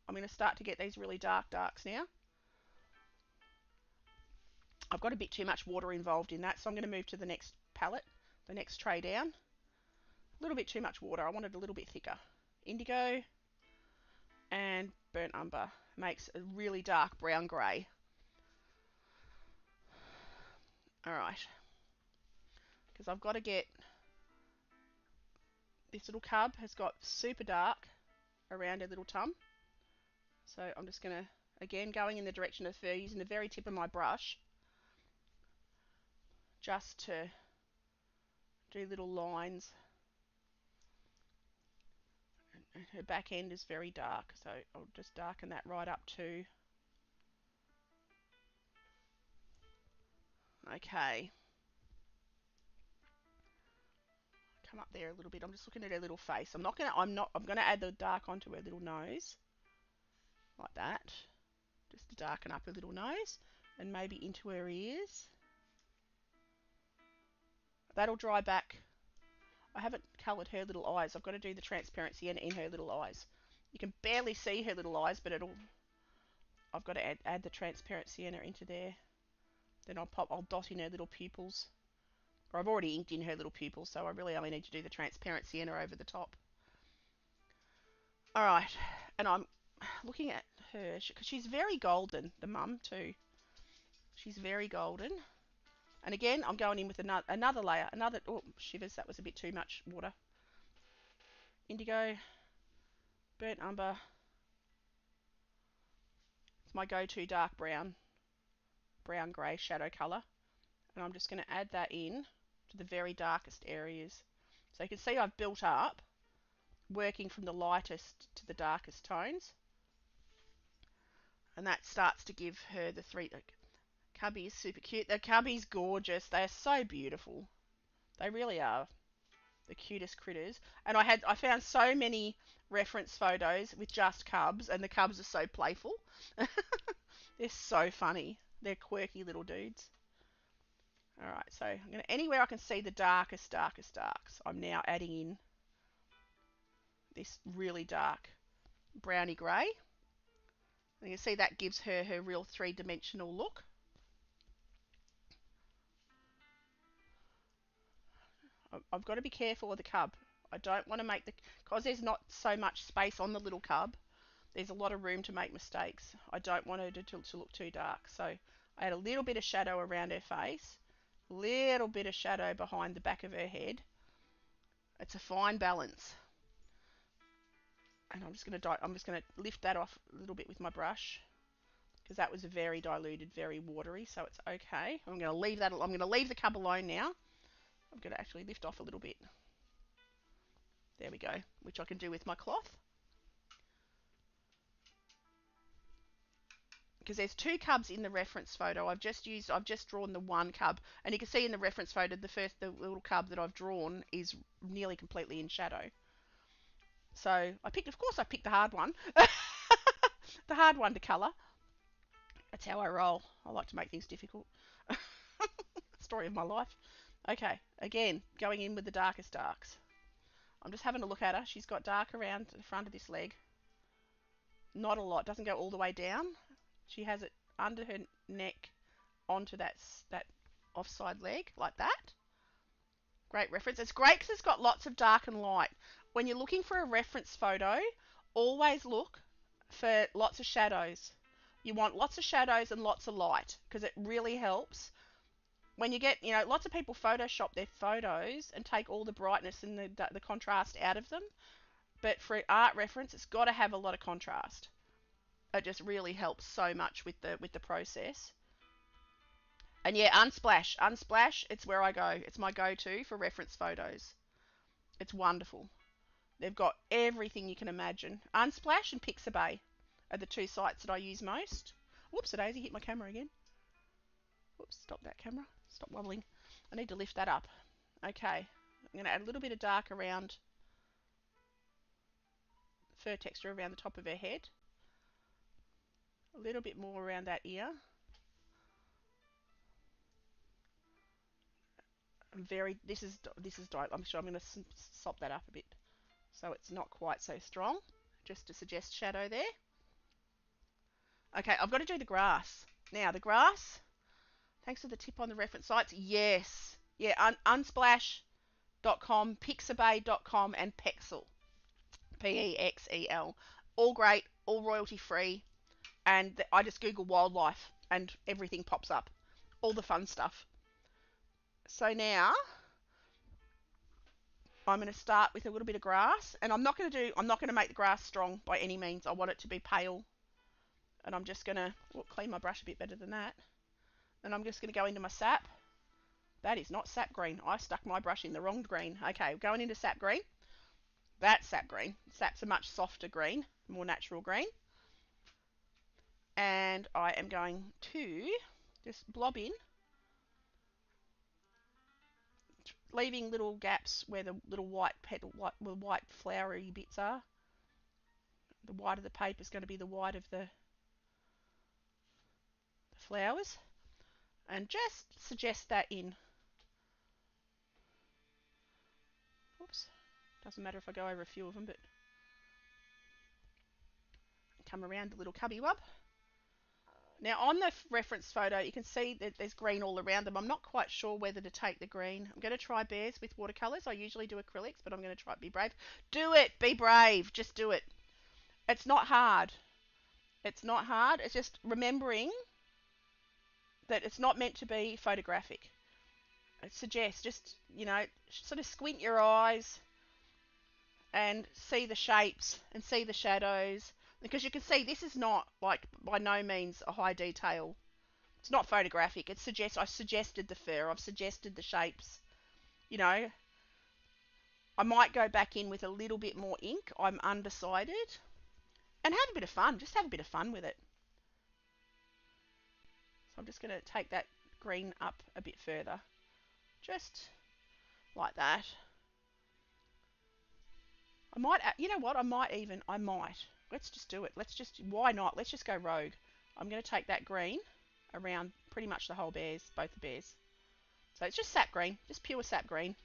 Speaker 1: I'm going to start to get these really dark darks now. I've got a bit too much water involved in that, so I'm going to move to the next palette, the next tray down. A little bit too much water. I want it a little bit thicker. Indigo and burnt umber makes a really dark brown grey. Alright. Because I've got to get... This little cub has got super dark around her little tum. So I'm just going to, again, going in the direction of her, using the very tip of my brush, just to do little lines. And her back end is very dark, so I'll just darken that right up too. Okay. Come up there a little bit. I'm just looking at her little face. I'm gonna add the dark onto her little nose. Like that. Just to darken up her little nose. And maybe into her ears. That'll dry back. I haven't coloured her little eyes. I've got to do the transparency in her little eyes. You can barely see her little eyes, but I've got to add the transparent sienna into there. Then I'll dot in her little pupils. Or I've already inked in her little pupils, so I really only need to do the transparent sienna over the top. Alright, and I'm looking at her, because she's very golden, the mum too. She's very golden. And again, I'm going in with another layer, oh, shivers, that was a bit too much water. Indigo, burnt umber. It's my go-to dark brown grey shadow colour. And I'm just going to add that in to the very darkest areas. So you can see I've built up, working from the lightest to the darkest tones. And that starts to give her the three. The cubby is super cute. The cubby's gorgeous. They are so beautiful. They really are the cutest critters. And I found so many reference photos with just cubs, and the cubs are so playful. They're so funny. They're quirky little dudes. All right, so I'm going to anywhere I can see the darkest darks. I'm now adding in this really dark browny grey. And you can see that gives her her real three-dimensional look. I've got to be careful of the cub. I don't want to make because there's not so much space on the little cub, there's a lot of room to make mistakes. I don't want her to look too dark. So I add a little bit of shadow around her face, a little bit of shadow behind the back of her head. It's a fine balance. And I'm just going to lift that off a little bit with my brush, because that was very diluted, very watery, so it's okay. I'm going to leave that. I'm going to leave the cub alone now. I'm going to actually lift off a little bit. There we go, which I can do with my cloth. Because there's two cubs in the reference photo. I've just drawn the one cub, and you can see in the reference photo the little cub that I've drawn is nearly completely in shadow. So I picked the hard one, the hard one to colour. That's how I roll. I like to make things difficult. Story of my life. Okay, again, going in with the darkest darks. I'm just having a look at her. She's got dark around the front of this leg. Not a lot. Doesn't go all the way down. She has it under her neck onto that offside leg, like that. Great reference. It's great because it's got lots of dark and light. When you're looking for a reference photo, always look for lots of shadows. You want lots of shadows and lots of light, because it really helps. When you get, lots of people Photoshop their photos and take all the brightness and the contrast out of them. But for art reference, it's got to have a lot of contrast. It just really helps so much with the process. And yeah, Unsplash, it's where I go. It's my go-to for reference photos. It's wonderful. They've got everything you can imagine. Unsplash and Pixabay are the two sites that I use most. Whoops, a daisy hit my camera again. Whoops, stop that camera. Stop wobbling. I need to lift that up. Okay, I'm going to add a little bit of dark around fur texture around the top of her head. A little bit more around that ear. This is dark. I'm sure I'm going to sop that up a bit so it's not quite so strong, just to suggest shadow there. Okay, I've got to do the grass. Now, the grass, thanks for the tip on the reference sites. Yes. Yeah, unsplash.com, pixabay.com, and Pexel. Pexel. All great, all royalty free. And I just Google wildlife and everything pops up. All the fun stuff. So now I'm going to start with a little bit of grass, and I'm not going to make the grass strong by any means. I want it to be pale. And I'm just going to clean my brush a bit better than that. And I'm just going to go into my sap. That is not sap green. I stuck my brush in the wrong green. Okay, going into sap green. That's sap green. Sap's a much softer green, more natural green. And I am going to just blob in, leaving little gaps where the little white flowery bits are. The white of the paper is going to be the white of the flowers, and just suggest that in. Oops, doesn't matter if I go over a few of them, but come around the little cubby wub. Now on the reference photo, you can see that there's green all around them. I'm not quite sure whether to take the green. I'm going to try bears with watercolours. I usually do acrylics, but I'm going to try be brave. Do it! Be brave! Just do it. It's not hard. It's not hard. It's just remembering that it's not meant to be photographic. I suggest just, sort of squint your eyes and see the shapes and see the shadows, because you can see this is not, like, by no means a high detail. It's not photographic. I've suggested the fur. I've suggested the shapes. I might go back in with a little bit more ink. I'm undecided. And have a bit of fun. Just have a bit of fun with it. I'm just going to take that green up a bit further. Just like that. I might, you know what, I might. Let's just do it. Why not? Let's just go rogue. I'm going to take that green around pretty much the whole both the bears. So it's just sap green, just pure sap green.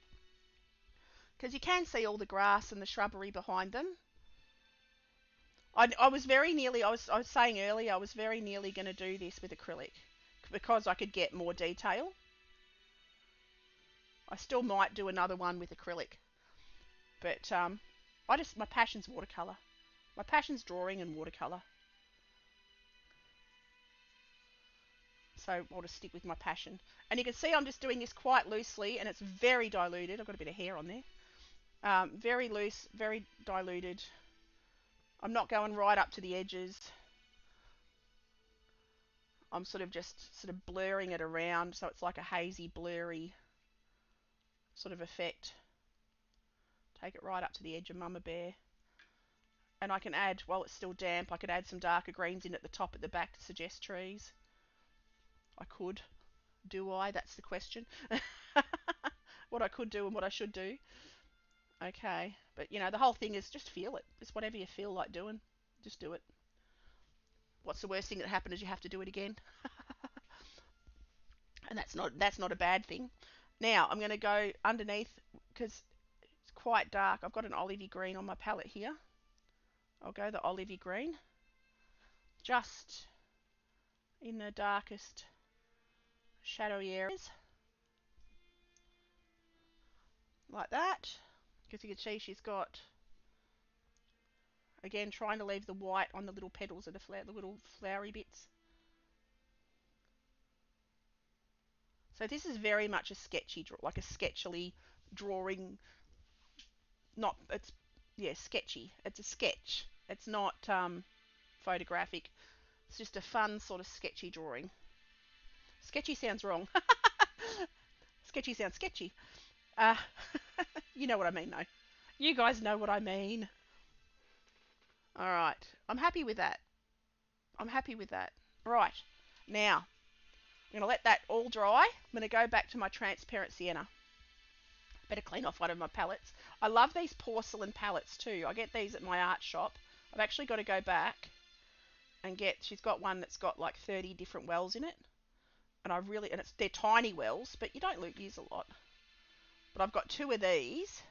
Speaker 1: Because you can see all the grass and the shrubbery behind them. I was very nearly, I was saying earlier, I was very nearly going to do this with acrylic because I could get more detail. I still might do another one with acrylic. But my passion's watercolour. My passion's drawing and watercolour. So I'll just stick with my passion. And you can see I'm just doing this quite loosely, and it's very diluted. I've got a bit of hair on there. Very loose, very diluted. I'm not going right up to the edges. I'm sort of blurring it around so it's like a hazy, blurry sort of effect. Take it right up to the edge of Mama Bear. And I can add, while it's still damp, I could add some darker greens in at the top, at the back to suggest trees. I could. Do I? That's the question. What I could do and what I should do. Okay. But, you know, the whole thing is just feel it. It's whatever you feel like doing. Just do it. What's the worst thing that happened is you have to do it again. And that's not a bad thing. Now, I'm going to go underneath because it's quite dark. I've got an olivey green on my palette here. I'll go the olivey green. Just in the darkest shadowy areas. Like that. Because you can see she's got, again, trying to leave the white on the little petals of the little flowery bits. So this is very much a sketchy, like a sketchily drawing. Sketchy. It's a sketch. It's not photographic. It's just a fun sort of sketchy drawing. Sketchy sounds wrong. Sketchy sounds sketchy. Uh, you know what I mean, though. You guys know what I mean. All right. I'm happy with that. Right. Now, I'm going to let that all dry. I'm going to go back to my transparent sienna. Better clean off one of my palettes. I love these porcelain palettes too. I get these at my art shop. I've actually got to go back and she's got one that's got like 30 different wells in it. And they're tiny wells, but you don't use a lot. But I've got two of these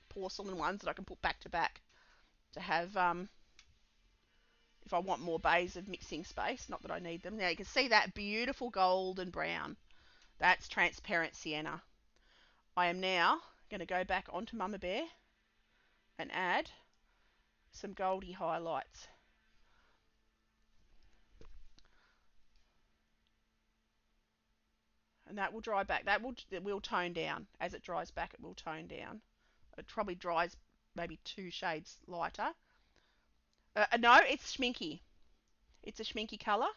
Speaker 1: porcelain ones that I can put back to back to have, if I want more bays of mixing space. Not that I need them. Now you can see that beautiful gold and brown. That's transparent sienna. I am now going to go back onto Mama Bear and add some goldy highlights. And that will dry back. It will tone down. As it dries back, it will tone down. It probably dries maybe 2 shades lighter. No, it's schminky. It's a schminky colour.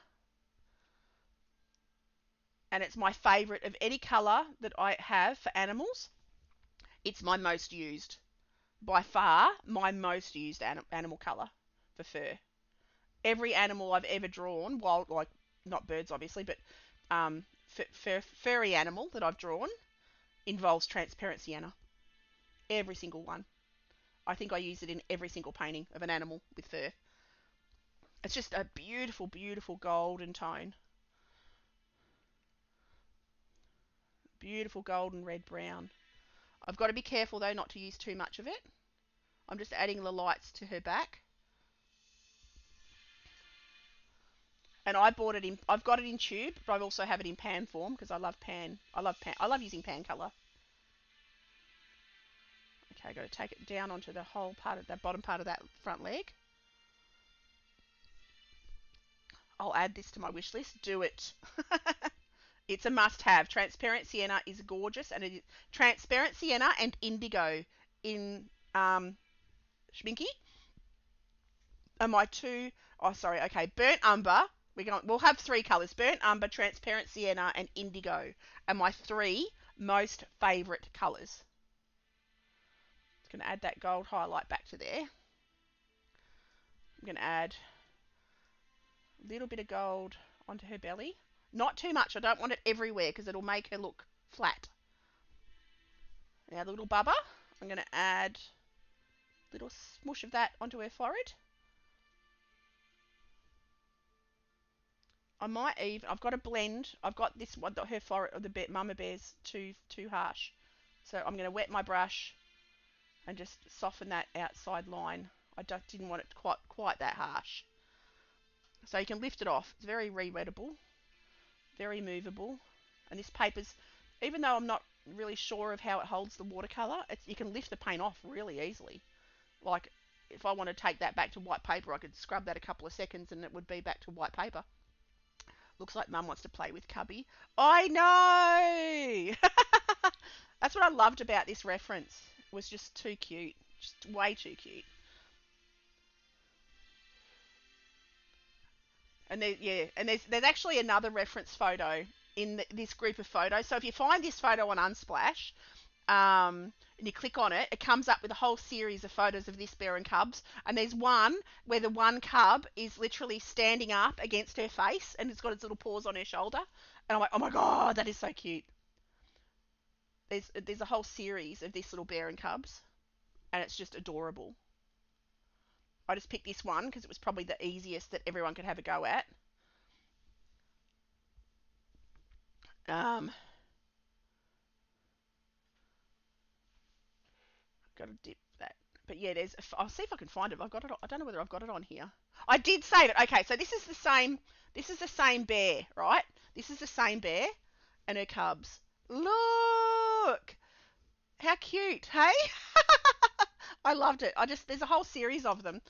Speaker 1: And it's my favourite of any colour that I have for animals. It's my most used. By far, my most used animal colour for fur. Every animal I've ever drawn, not birds obviously, but furry animal that I've drawn involves transparent sienna. Every single one. I think I use it in every single painting of an animal with fur. It's just a beautiful, beautiful golden tone. Beautiful golden red brown. I've got to be careful though not to use too much of it. I'm just adding the lights to her back. And I've got it in tube, but I also have it in pan form because I love pan. I love using pan color. Okay, I've got to take it down onto the whole part of that bottom part of that front leg. I'll add this to my wish list. Do it. It's a must-have. Transparent sienna is gorgeous, and it is transparent sienna and indigo in schminky are my two. Oh, sorry. Okay, burnt umber. We'll have 3 colours: burnt umber, transparent sienna, and indigo are my 3 most favourite colours. Just going to add that gold highlight back to there. I'm going to add a little bit of gold onto her belly. Not too much. I don't want it everywhere because it'll make her look flat. Now the little bubba, I'm going to add a little smoosh of that onto her forehead. I might even, I've got a blend. I've got this one, her forehead, or the Mama Bear's too harsh. So I'm going to wet my brush and just soften that outside line. I didn't want it quite that harsh. So you can lift it off. It's very re-wettable, very movable. And this paper's, even though I'm not really sure of how it holds the watercolour, you can lift the paint off really easily. Like, if I want to take that back to white paper, I could scrub that a couple of seconds and it would be back to white paper. Looks like Mum wants to play with Cubby. I know! That's what I loved about this reference. It was just too cute. Just way too cute. And there's actually another reference photo in this group of photos. So if you find this photo on Unsplash, and you click on it, it comes up with a whole series of photos of this bear and cubs. And there's one where the one cub is literally standing up against her face and it's got its little paws on her shoulder. And I'm like, oh my God, that is so cute. There's a whole series of this little bear and cubs, and it's just adorable. I just picked this one because it was probably the easiest that everyone could have a go at. Got to dip that. But yeah, I'll see if I can find it. I don't know whether I've got it on here. I did save it. Okay, so this is the same. This is the same bear, right? This is the same bear and her cubs. Look, how cute, hey? I loved it. There's a whole series of them.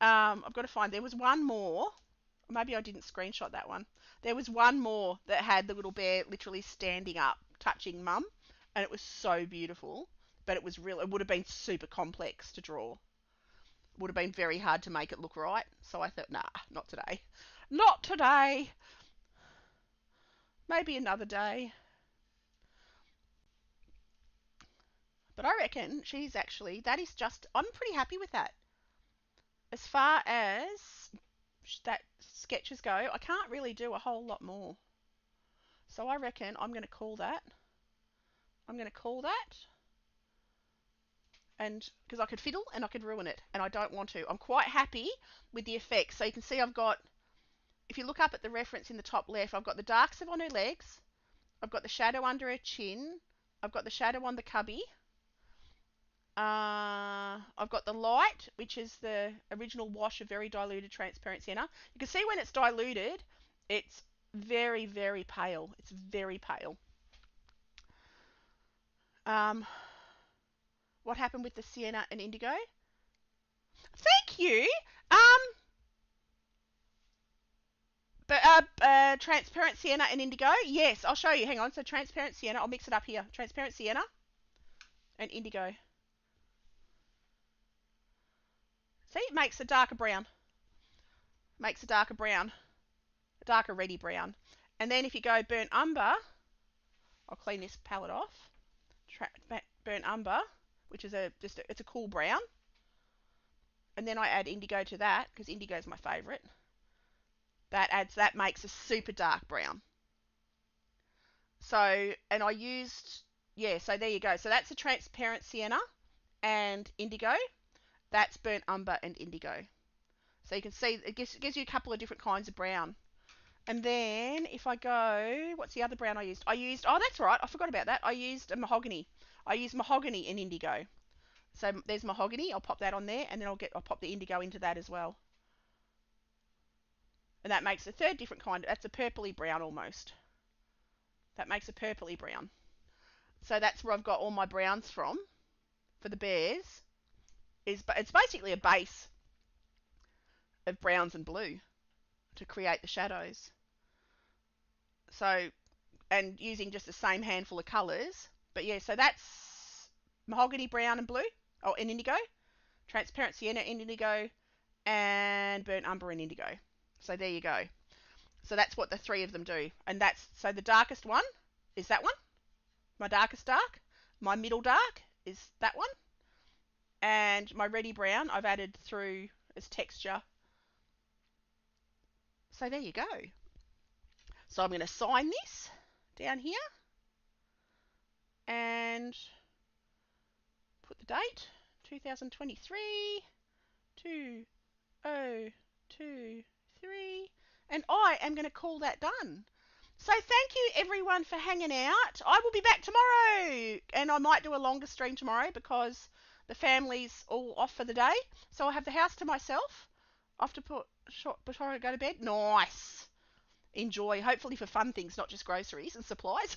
Speaker 1: I've got to find. There was one more. Maybe I didn't screenshot that one. There was one more that had the little bear literally standing up, touching Mum, and it was so beautiful. But it would have been super complex to draw. It would have been very hard to make it look right. So I thought, nah, not today. Not today. Maybe another day. But I reckon I'm pretty happy with that. As far as that sketches go, I can't really do a whole lot more. So I reckon I'm going to call that. And because I could fiddle and I could ruin it, and I don't want to. I'm quite happy with the effects. So you can see if you look up at the reference in the top left, I've got the darks on her legs, I've got the shadow under her chin, I've got the shadow on the cubby, I've got the light, which is the original wash of very diluted transparent sienna. You can see when it's diluted, it's very, very pale. It's very pale. What happened with the sienna and indigo? Thank you. But transparent sienna and indigo. Yes, I'll show you. Hang on. So transparent sienna. I'll mix it up here. Transparent sienna and indigo. See, it makes a darker brown. Makes a darker brown. A darker reddy brown. And then if you go burnt umber, I'll clean this palette off. Burnt umber, which is it's a cool brown. And then I add indigo to that because indigo is my favourite. That makes a super dark brown. So, and I used, so there you go. So that's a transparent sienna and indigo. That's burnt umber and indigo. So you can see it gives you a couple of different kinds of brown. And then if I go, what's the other brown I used? Oh, that's right. I forgot about that. I used a mahogany. I used mahogany and indigo. So there's mahogany. I'll pop that on there, and then I'll pop the indigo into that as well. And that makes a third different kind. That's a purpley brown almost. That makes a purpley brown. So that's where I've got all my browns from for the bears. It's basically a base of browns and blue to create the shadows. So, and using just the same handful of colours. But yeah, so that's mahogany brown and blue, and indigo, transparent sienna and indigo, and burnt umber and indigo. So there you go. So that's what the three of them do. And so the darkest one is that one, my darkest dark. My middle dark is that one. And my reddy brown I've added through as texture. So there you go. So I'm going to sign this down here and put the date 2023 2023, and I am going to call that done. So thank you everyone for hanging out. I will be back tomorrow, and I might do a longer stream tomorrow because the family's all off for the day. So I'll have the house to myself. I have to put short before I go to bed. Nice. Enjoy, hopefully for fun things, not just groceries and supplies.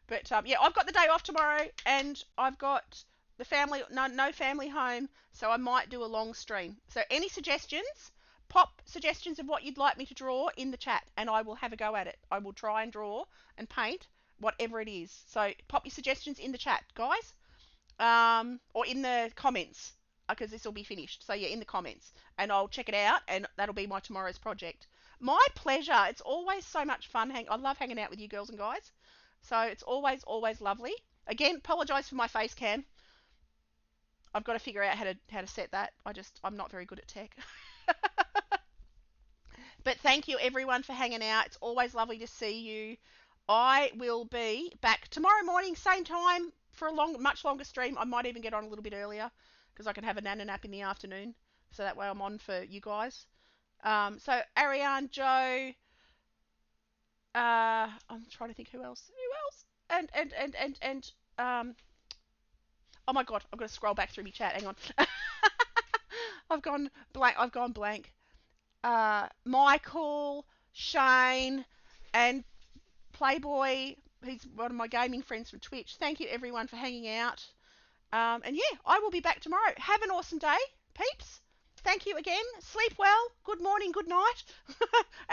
Speaker 1: But yeah, I've got the day off tomorrow, and I've got the family, no family home, so I might do a long stream. So any suggestions, pop suggestions of what you'd like me to draw in the chat, and I will have a go at it. I will try and draw and paint whatever it is. So pop your suggestions in the chat, guys, or in the comments, because this will be finished. So yeah, in the comments, and I'll check it out, and that'll be my tomorrow's project. My pleasure. It's always so much fun. I love hanging out with you girls and guys. So it's always lovely. Again, apologise for my face cam. I've got to figure out how to set that. I'm not very good at tech. But thank you everyone for hanging out. It's always lovely to see you. I will be back tomorrow morning, same time, for a much longer stream. I might even get on a little bit earlier because I can have a nana nap in the afternoon. So that way I'm on for you guys. So Ariane, Joe, I'm trying to think who else. And oh my god, I've got to scroll back through my chat. Hang on. I've gone blank. Michael, Shane, and Playboy. He's one of my gaming friends from Twitch. Thank you everyone for hanging out. And yeah, I will be back tomorrow. Have an awesome day, peeps. Thank you again. Sleep well. Good morning, good night.